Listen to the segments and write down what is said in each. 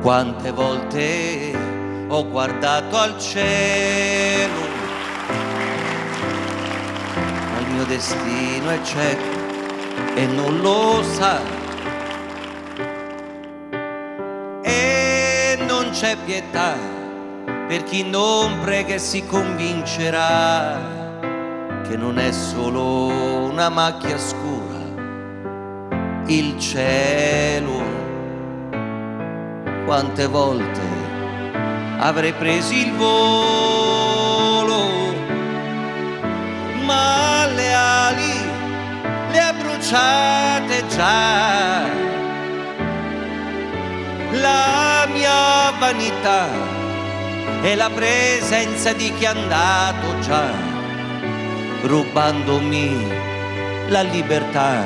Quante volte ho guardato al cielo, ma il mio destino è cieco e non lo sa, e non c'è pietà per chi non prega e si convincerà che non è solo una macchia scura il cielo. Quante volte avrei preso il volo, ma le ali le ha bruciate già. La mia vanità è la presenza di chi è andato già, rubandomi la libertà,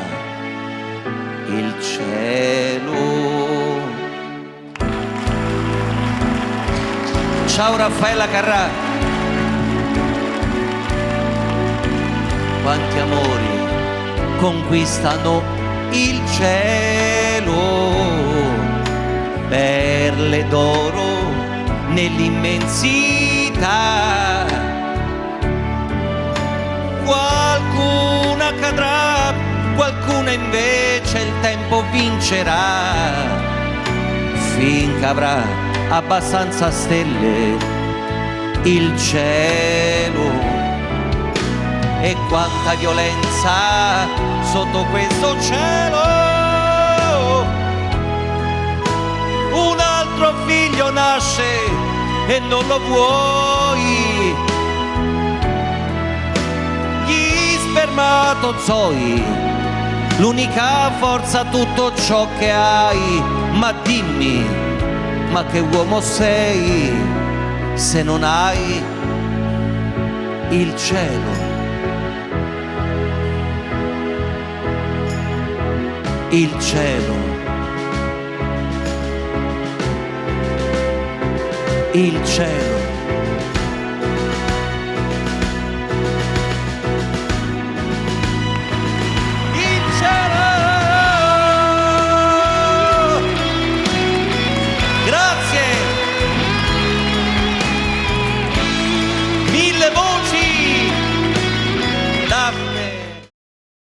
il cielo. Ciao Raffaella Carrà. Quanti amori conquistano il cielo, perle d'oro nell'immensità. Qualcuna cadrà, qualcuna invece il tempo vincerà, finché avrà abbastanza stelle il cielo. E quanta violenza sotto questo cielo. Un altro figlio nasce e non lo vuoi, gli spermatozoi, l'unica forza, tutto ciò che hai. Ma dimmi, ma che uomo sei se non hai il cielo? Il cielo, il cielo.